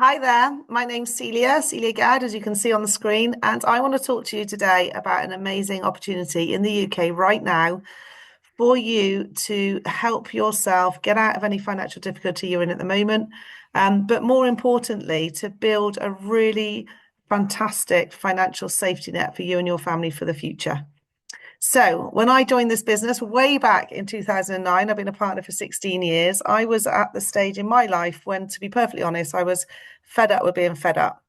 Hi there, my name's Celia Gadd, as you can see on the screen, and I want to talk to you today about an amazing opportunity in the UK right now for you to help yourself get out of any financial difficulty you're in at the moment, but more importantly, to build a really fantastic financial safety net for you and your family for the future. So, when I joined this business way back in 2009, I've been a partner for 16 years. I was at the stage in my life when, to be perfectly honest, I was fed up with being fed up.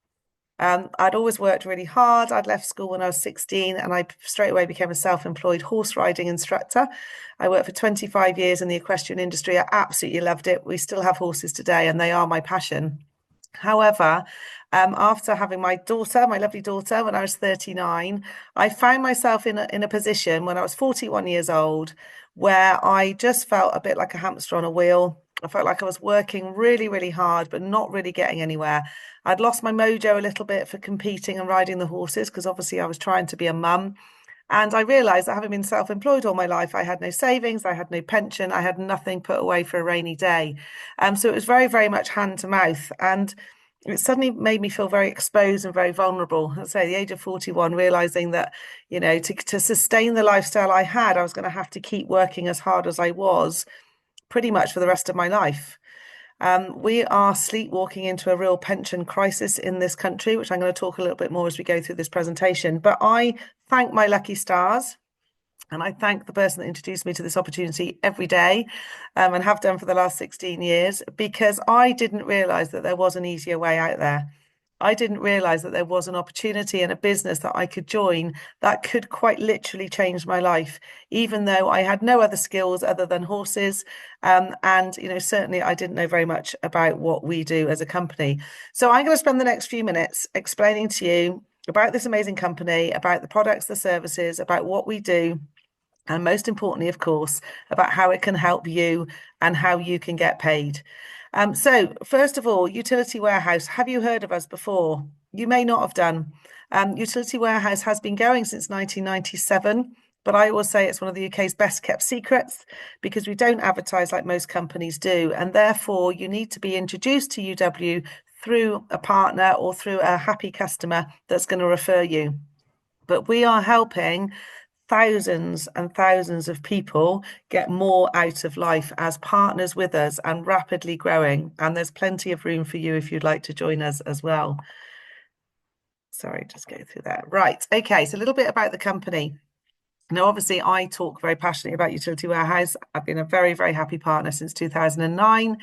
I'd always worked really hard. I'd left school when I was 16 and I straight away became a self-employed horse riding instructor. I worked for 25 years in the equestrian industry. I absolutely loved it. We still have horses today and they are my passion. However, after having my daughter, my lovely daughter, when I was 39, I found myself in a position when I was 41 years old where I just felt a bit like a hamster on a wheel. I felt like I was working really, really hard, but not really getting anywhere. I'd lost my mojo a little bit for competing and riding the horses because obviously I was trying to be a mum. And I realized that having been self-employed all my life, I had no savings, I had no pension, I had nothing put away for a rainy day. So it was very, very much hand to mouth. And it suddenly made me feel very exposed and very vulnerable. I'd say at the age of 41, realizing that, to sustain the lifestyle I had, I was going to have to keep working as hard as I was pretty much for the rest of my life. We are sleepwalking into a real pension crisis in this country, which I'm going to talk a little bit more as we go through this presentation. But I thank my lucky stars and I thank the person that introduced me to this opportunity every day, and have done for the last 16 years, because I didn't realize that there was an easier way out there. I didn't realize that there was an opportunity and a business that I could join that could quite literally change my life, even though I had no other skills other than horses. And, certainly I didn't know very much about what we do as a company. So I'm going to spend the next few minutes explaining to you about this amazing company, about the products, the services, about what we do, and most importantly, of course, about how it can help you and how you can get paid. So, first of all, Utility Warehouse. Have you heard of us before? You may not have done. Utility Warehouse has been going since 1997, but I will say it's one of the UK's best kept secrets because we don't advertise like most companies do. And therefore, you need to be introduced to UW through a partner or through a happy customer that's going to refer you. But we are helping thousands and thousands of people get more out of life as partners with us and rapidly growing. And there's plenty of room for you if you'd like to join us as well. Sorry, just go through that. Right. Okay. So a little bit about the company. Now, obviously, I talk very passionately about Utility Warehouse. I've been a very, very happy partner since 2009.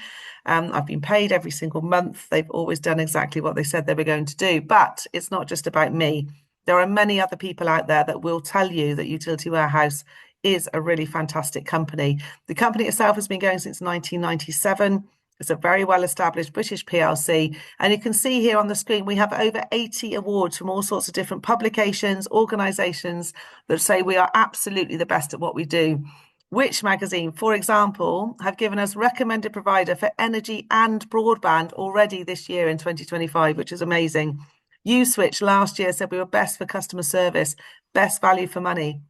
I've been paid every single month. They've always done exactly what they said they were going to do. But it's not just about me. There are many other people out there that will tell you that Utility Warehouse is a really fantastic company. The company itself has been going since 1997. It's a very well-established British PLC. And you can see here on the screen, we have over 80 awards from all sorts of different publications, organisations that say we are absolutely the best at what we do. Which magazine, for example, have given us recommended provider for energy and broadband already this year in 2025, which is amazing. Uswitch last year said we were best for customer service, best value for money.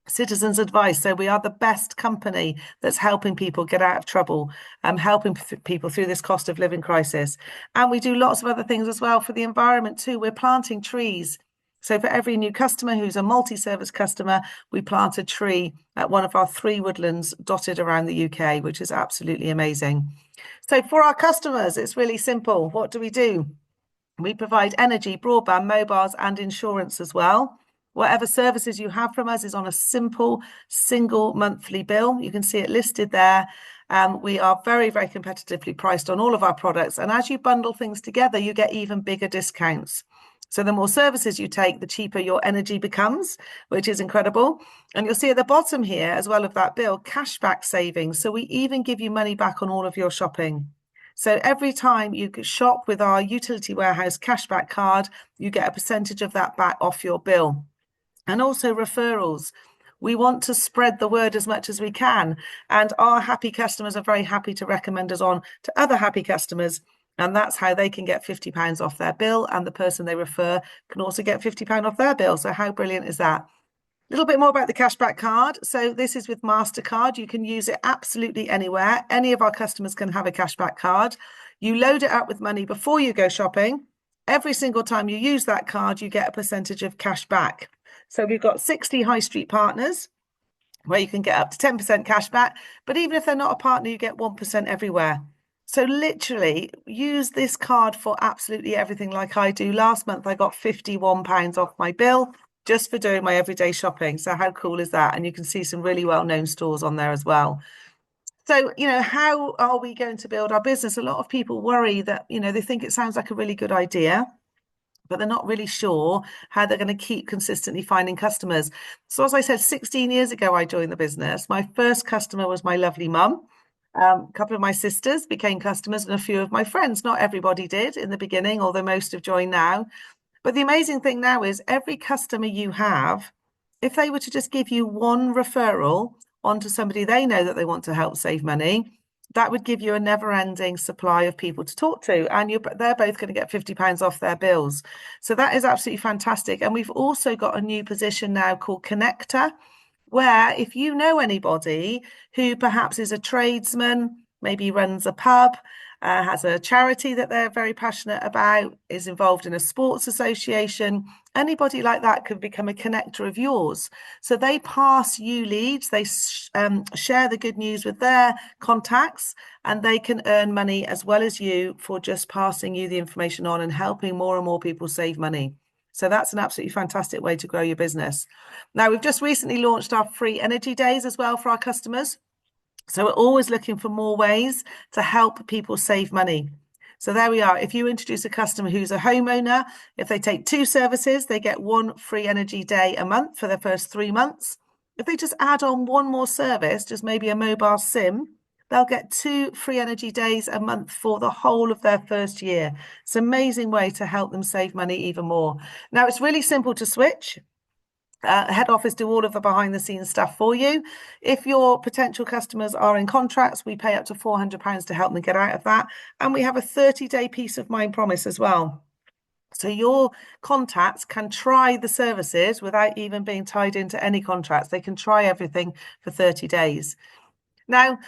Citizens Advice. So we are the best company that's helping people get out of trouble, helping people through this cost of living crisis. And we do lots of other things as well for the environment too. We're planting trees. So for every new customer who's a multi-service customer, we plant a tree at one of our 3 woodlands dotted around the UK, which is absolutely amazing. So for our customers, it's really simple. What do? We provide energy, broadband, mobiles, and insurance as well. Whatever services you have from us is on a simple single monthly bill. You can see it listed there. We are very, very competitively priced on all of our products. And as you bundle things together, you get even bigger discounts. So the more services you take, the cheaper your energy becomes, which is incredible. And you'll see at the bottom here, as well of that bill, cashback savings. So we even give you money back on all of your shopping. So every time you shop with our Utility Warehouse cashback card, you get a percentage of that back off your bill. And also referrals. We want to spread the word as much as we can. And our happy customers are very happy to recommend us on to other happy customers. And that's how they can get £50 off their bill. And the person they refer can also get £50 off their bill. So how brilliant is that? little bit more about the cashback card. So this is with MasterCard. You can use it absolutely anywhere. Any of our customers can have a cashback card. You load it up with money before you go shopping. Every single time you use that card, you get a percentage of cash back. So we've got 60 high street partners where you can get up to 10% cash back. But even if they're not a partner, you get 1% everywhere. So literally use this card for absolutely everything like I do. Last month, I got £51 off my bill just for doing my everyday shopping. So how cool is that? And you can see some really well-known stores on there as well. So, how are we going to build our business? A lot of people worry that, they think it sounds like a really good idea, but they're not really sure how they're going to keep consistently finding customers. So as I said, 16 years ago, I joined the business. My first customer was my lovely mum. A couple of my sisters became customers and a few of my friends. Not everybody did in the beginning, although most have joined now. But the amazing thing now is every customer you have, if they were to just give you one referral onto somebody they know that they want to help save money, that would give you a never-ending supply of people to talk to, and they're both going to get £50 off their bills. So that is absolutely fantastic. And we've also got a new position now called Connector, where if you know anybody who perhaps is a tradesman, maybe runs a pub, has a charity that they're very passionate about, is involved in a sports association, anybody like that could become a connector of yours. So they pass you leads, they share the good news with their contacts, and they can earn money as well as you for just passing you the information on and helping more and more people save money. So that's an absolutely fantastic way to grow your business. Now, we've just recently launched our free energy days as well for our customers. So we're always looking for more ways to help people save money. So there we are. If you introduce a customer who's a homeowner, if they take 2 services, they get 1 free energy day a month for their first 3 months. If they just add on one more service, just maybe a mobile SIM, they'll get 2 free energy days a month for the whole of their first year. It's an amazing way to help them save money even more. Now, it's really simple to switch. Head office do all of the behind the scenes stuff for you. If your potential customers are in contracts, we pay up to £400 to help them get out of that. And we have a 30-day peace of mind promise as well. So your contacts can try the services without even being tied into any contracts. They can try everything for 30 days. Now,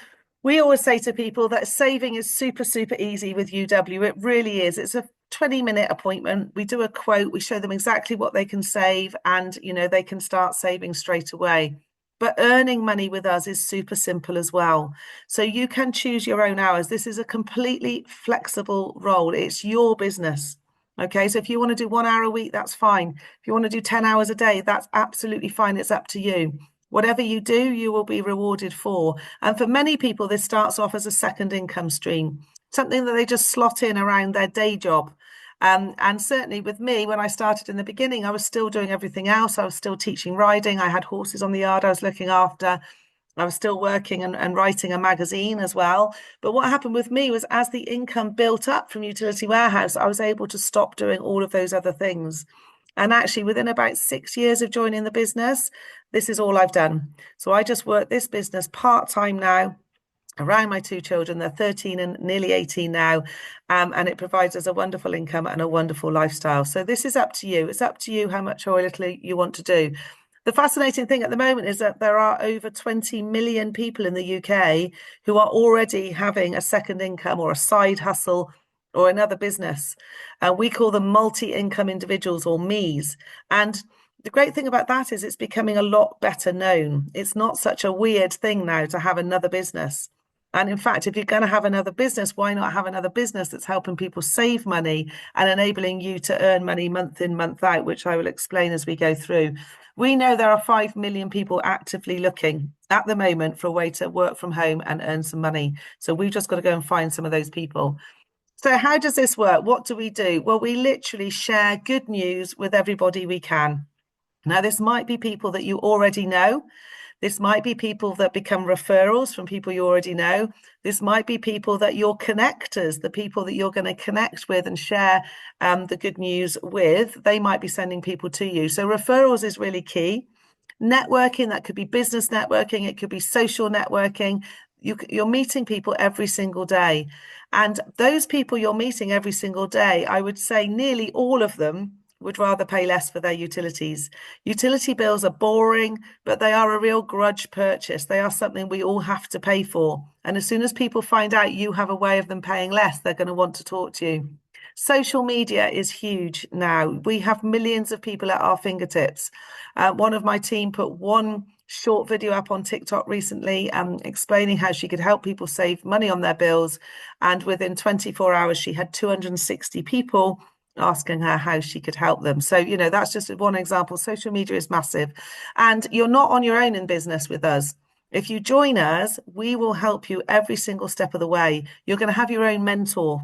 we always say to people that saving is super, super easy with UW. It really is. It's a 20-minute appointment. We do a quote, we show them exactly what they can save, and they can start saving straight away. But earning money with us is super simple as well. So you can choose your own hours. This is a completely flexible role. It's your business. Okay, so if you want to do 1 hour a week, that's fine. If you want to do 10 hours a day, that's absolutely fine. It's up to you. Whatever you do, you will be rewarded for. And for many people, this starts off as a second income stream, something that they just slot in around their day job. And certainly with me, when I started in the beginning, I was still doing everything else. I was still teaching riding. I had horses on the yard I was looking after. I was still working and writing a magazine as well. But what happened with me was as the income built up from Utility Warehouse, I was able to stop doing all of those other things. And actually, within about 6 years of joining the business, this is all I've done. So I just work this business part-time now around my 2 children. They're 13 and nearly 18 now. And it provides us a wonderful income and a wonderful lifestyle. So this is up to you. It's up to you how much or little you want to do. The fascinating thing at the moment is that there are over 20 million people in the UK who are already having a second income or a side hustle or another business. We call them multi-income individuals, or MEs. And the great thing about that is it's becoming a lot better known. It's not such a weird thing now to have another business. And in fact, if you're going to have another business, why not have another business that's helping people save money and enabling you to earn money month in, month out, which I will explain as we go through. We know there are 5 million people actively looking at the moment for a way to work from home and earn some money. So we've just got to go and find some of those people. So how does this work? What do we do? Well, we literally share good news with everybody we can. Now, this might be people that you already know. This might be people that become referrals from people you already know. This might be people that you're connectors, the people that you're going to connect with and share the good news with. They might be sending people to you. So referrals is really key. Networking, that could be business networking. It could be social networking. You're meeting people every single day. And those people you're meeting every single day, I would say nearly all of them would rather pay less for their utilities. Utility bills are boring, but they are a real grudge purchase. They are something we all have to pay for. And as soon as people find out you have a way of them paying less, they're going to want to talk to you. Social media is huge now. We have millions of people at our fingertips. One of my team put one short video up on TikTok recently, explaining how she could help people save money on their bills. And within 24 hours, she had 260 people asking her how she could help them. So, that's just one example. Social media is massive. And you're not on your own in business with us. If you join us, we will help you every single step of the way. You're going to have your own mentor.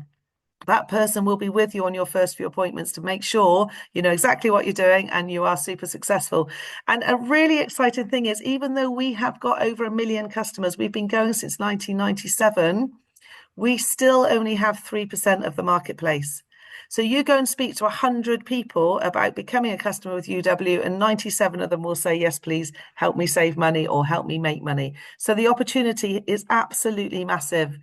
That person will be with you on your first few appointments to make sure you know exactly what you're doing and you are super successful. And a really exciting thing is, even though we have got over 1 million customers, we've been going since 1997, we still only have 3% of the marketplace. So you go and speak to 100 people about becoming a customer with UW, and 97 of them will say, yes, please help me save money or help me make money. So the opportunity is absolutely massive.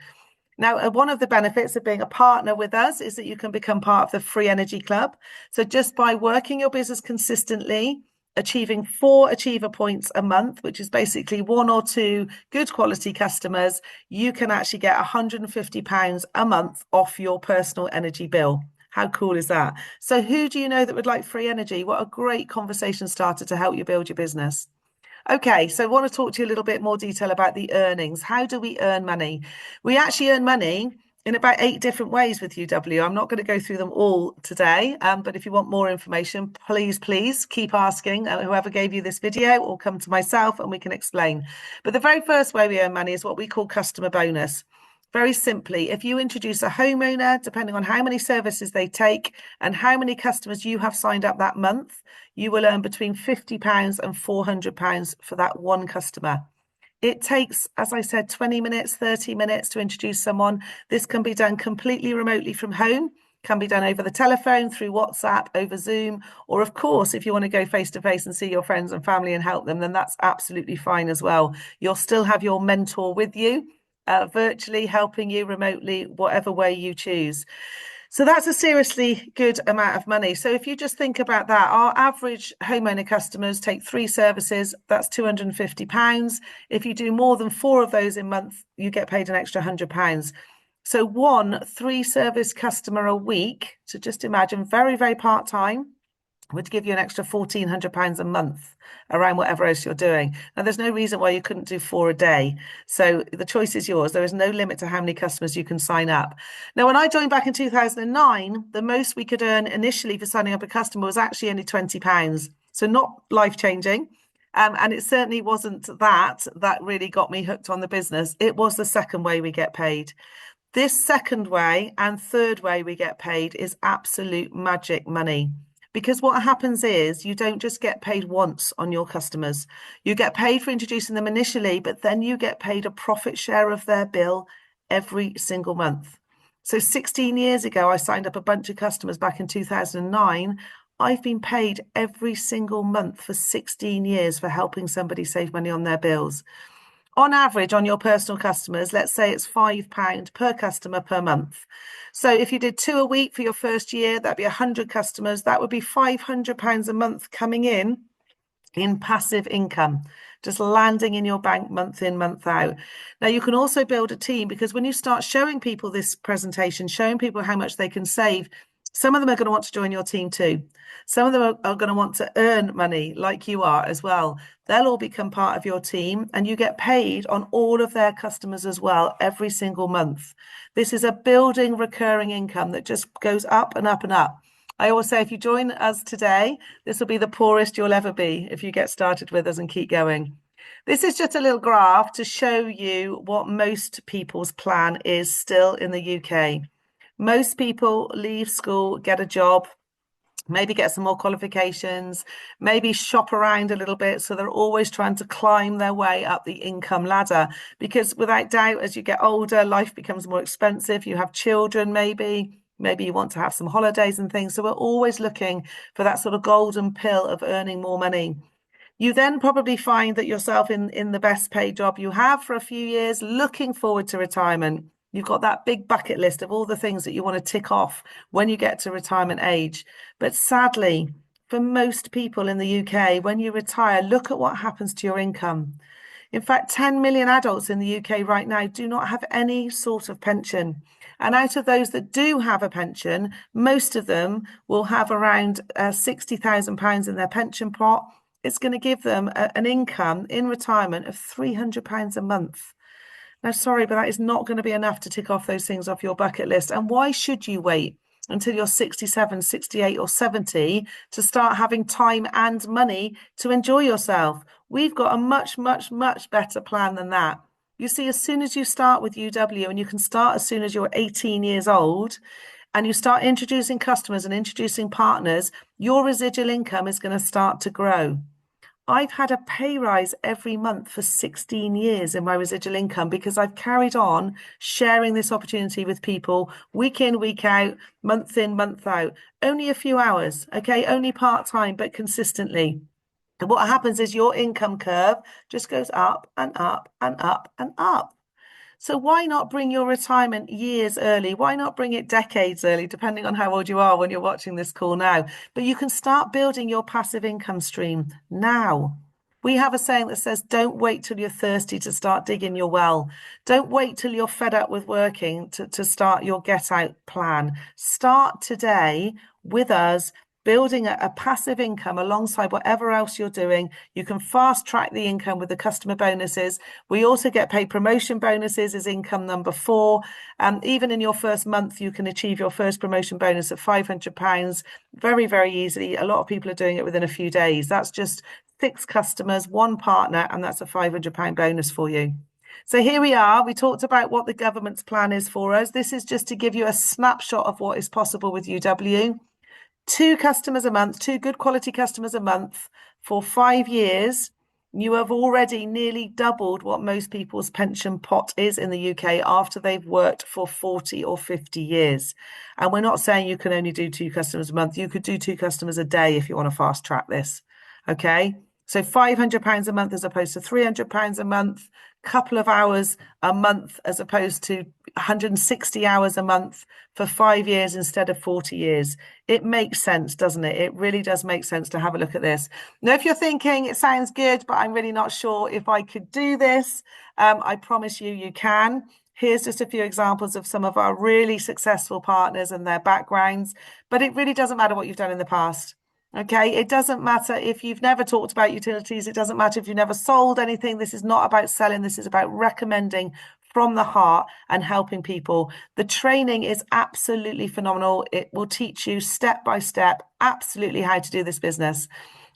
Now, one of the benefits of being a partner with us is that you can become part of the Free Energy Club. So just by working your business consistently, achieving 4 achiever points a month, which is basically 1 or 2 good quality customers, you can actually get £150 a month off your personal energy bill. How cool is that? So who do you know that would like free energy? What a great conversation starter to help you build your business. Okay, so I want to talk to you a little bit more detail about the earnings. How do we earn money? We actually earn money in about 8 different ways with UW. I'm not going to go through them all today, but if you want more information, please keep asking whoever gave you this video, or come to myself and we can explain. But the very first way we earn money is what we call customer bonus. Very simply, if you introduce a homeowner, depending on how many services they take and how many customers you have signed up that month, you will earn between £50 and £400 for that one customer. It takes, as I said, 20 minutes, 30 minutes to introduce someone. This can be done completely remotely from home, can be done over the telephone, through WhatsApp, over Zoom, or of course, if you want to go face to face and see your friends and family and help them, then that's absolutely fine as well. You'll still have your mentor with you, virtually helping you remotely, whatever way you choose. So that's a seriously good amount of money. So if you just think about that, our average homeowner customers take 3 services, that's £250. If you do more than 4 of those in month, you get paid an extra £100. So one 3-service customer a week, so just imagine, very, very part-time, would give you an extra £1,400 a month around whatever else you're doing. Now, there's no reason why you couldn't do 4 a day. So the choice is yours. There is no limit to how many customers you can sign up. Now, when I joined back in 2009, the most we could earn initially for signing up a customer was actually only £20. So not life-changing. And it certainly wasn't that really got me hooked on the business. It was the second way we get paid. This second way and third way we get paid is absolute magic money. Because what happens is you don't just get paid once on your customers. You get paid for introducing them initially, but then you get paid a profit share of their bill every single month. So 16 years ago, I signed up a bunch of customers back in 2009. I've been paid every single month for 16 years for helping somebody save money on their bills. On average, on your personal customers, let's say it's £5 per customer per month. So if you did 2 a week for your first year, that'd be 100 customers. That would be £500 a month coming in passive income, just landing in your bank month in, month out. Now, you can also build a team, because when you start showing people this presentation, showing people how much they can save, some of them are going to want to join your team too. Some of them are going to want to earn money like you are as well. They'll all become part of your team, and you get paid on all of their customers as well every single month. This is a building recurring income that just goes up and up and up. I always say, if you join us today, this will be the poorest you'll ever be if you get started with us and keep going. This is just a little graph to show you what most people's plan is still in the UK. Most people leave school, get a job, maybe get some more qualifications, maybe shop around a little bit. So they're always trying to climb their way up the income ladder, because without doubt, as you get older, life becomes more expensive. You have children, maybe you want to have some holidays and things. So we're always looking for that sort of golden pill of earning more money. You then probably find that yourself in the best paid job you have for a few years, looking forward to retirement. You've got that big bucket list of all the things that you want to tick off when you get to retirement age. But sadly, for most people in the UK, when you retire, look at what happens to your income. In fact, 10 million adults in the UK right now do not have any sort of pension. And out of those that do have a pension, most of them will have around £60,000 in their pension pot. It's going to give them an income in retirement of £300 a month. Now, sorry, but that is not going to be enough to tick off those things off your bucket list. And why should you wait until you're 67, 68, or 70 to start having time and money to enjoy yourself? We've got a much, much, much better plan than that. You see, as soon as you start with UW, and you can start as soon as you're 18 years old, and you start introducing customers and introducing partners, your residual income is going to start to grow. I've had a pay rise every month for 16 years in my residual income because I've carried on sharing this opportunity with people week in, week out, month in, month out. Only a few hours, okay? Only part-time, but consistently. And what happens is your income curve just goes up and up and up and up. So why not bring your retirement years early? Why not bring it decades early, depending on how old you are when you're watching this call now? But you can start building your passive income stream now. We have a saying that says, don't wait till you're thirsty to start digging your well. Don't wait till you're fed up with working to start your get out plan. Start today with us, building a passive income alongside whatever else you're doing. You can fast track the income with the customer bonuses. We also get paid promotion bonuses as income number 4. Even in your first month, you can achieve your first promotion bonus of £500 very, very easily. A lot of people are doing it within a few days. That's just 6 customers, 1 partner, and that's a £500 bonus for you. So here we are. We talked about what the government's plan is for us. This is just to give you a snapshot of what is possible with UW. 2 customers a month, 2 good quality customers a month for 5 years. You have already nearly doubled what most people's pension pot is in the UK after they've worked for 40 or 50 years. And we're not saying you can only do 2 customers a month. You could do 2 customers a day if you want to fast track this. Okay. So £500 a month as opposed to £300 a month, couple of hours a month as opposed to 160 hours a month for 5 years instead of 40 years. It makes sense, doesn't it? It really does make sense to have a look at this. Now, if you're thinking it sounds good, but I'm really not sure if I could do this, I promise you can. Here's just a few examples of some of our really successful partners and their backgrounds, but it really doesn't matter what you've done in the past. Okay, it doesn't matter if you've never talked about utilities. It doesn't matter if you've never sold anything. This is not about selling. This is about recommending from the heart and helping people. The training is absolutely phenomenal. It will teach you step by step absolutely how to do this business.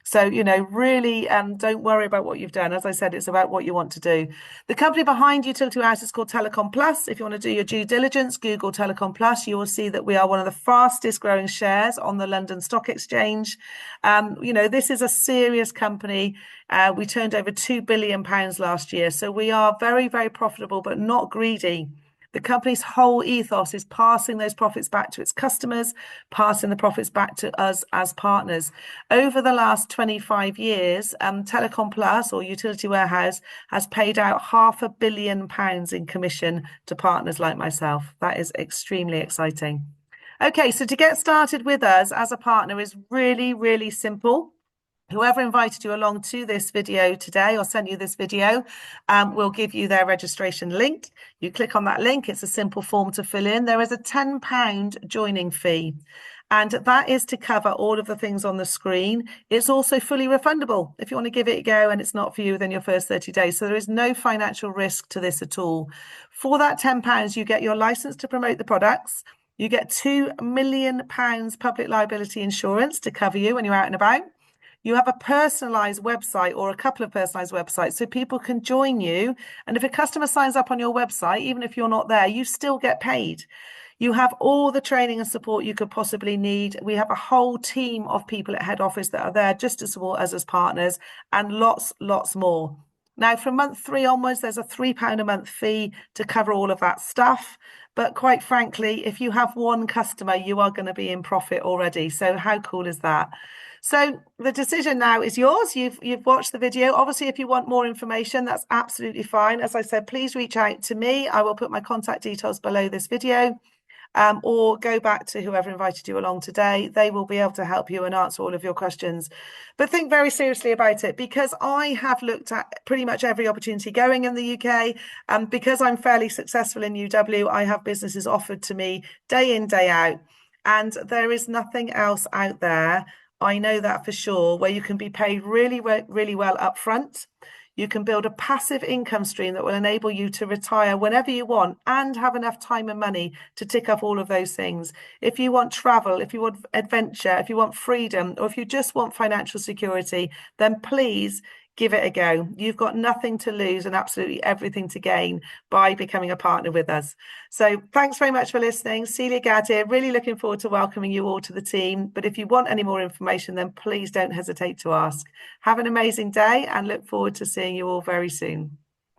So, really don't worry about what you've done. As I said, it's about what you want to do. The company behind Utility Warehouse is called Telecom Plus. If you want to do your due diligence, Google Telecom Plus. You will see that we are one of the fastest growing shares on the London Stock Exchange. This is a serious company. We turned over £2 billion last year. So we are very, very profitable, but not greedy. The company's whole ethos is passing those profits back to its customers, passing the profits back to us as partners. Over the last 25 years, Telecom Plus or Utility Warehouse has paid out £500 million in commission to partners like myself. That is extremely exciting. Okay, so to get started with us as a partner is really, really simple. Whoever invited you along to this video today or sent you this video will give you their registration link. You click on that link. It's a simple form to fill in. There is a £10 joining fee, and that is to cover all of the things on the screen. It's also fully refundable if you want to give it a go and it's not for you within your first 30 days. So there is no financial risk to this at all. For that £10, you get your license to promote the products. You get £2 million public liability insurance to cover you when you're out and about. You have a personalized website or a couple of personalized websites so people can join you. And if a customer signs up on your website, even if you're not there, you still get paid. You have all the training and support you could possibly need. We have a whole team of people at head office that are there just to support us as partners, and lots more. Now, from month 3 onwards, there's a £3 a month fee to cover all of that stuff. But quite frankly, if you have 1 customer, you are going to be in profit already. So how cool is that? So the decision now is yours. You've watched the video. Obviously, if you want more information, that's absolutely fine. As I said, please reach out to me. I will put my contact details below this video. Or go back to whoever invited you along today. They will be able to help you and answer all of your questions. But think very seriously about it, because I have looked at pretty much every opportunity going in the UK. And because I'm fairly successful in UW, I have businesses offered to me day in, day out. And there is nothing else out there, I know that for sure, where you can be paid really, really well up front. You can build a passive income stream that will enable you to retire whenever you want and have enough time and money to tick off all of those things. If you want travel, if you want adventure, if you want freedom, or if you just want financial security, then please give it a go. You've got nothing to lose and absolutely everything to gain by becoming a partner with us. So thanks very much for listening. Celia Gadd here, really looking forward to welcoming you all to the team. But if you want any more information, then please don't hesitate to ask. Have an amazing day and look forward to seeing you all very soon.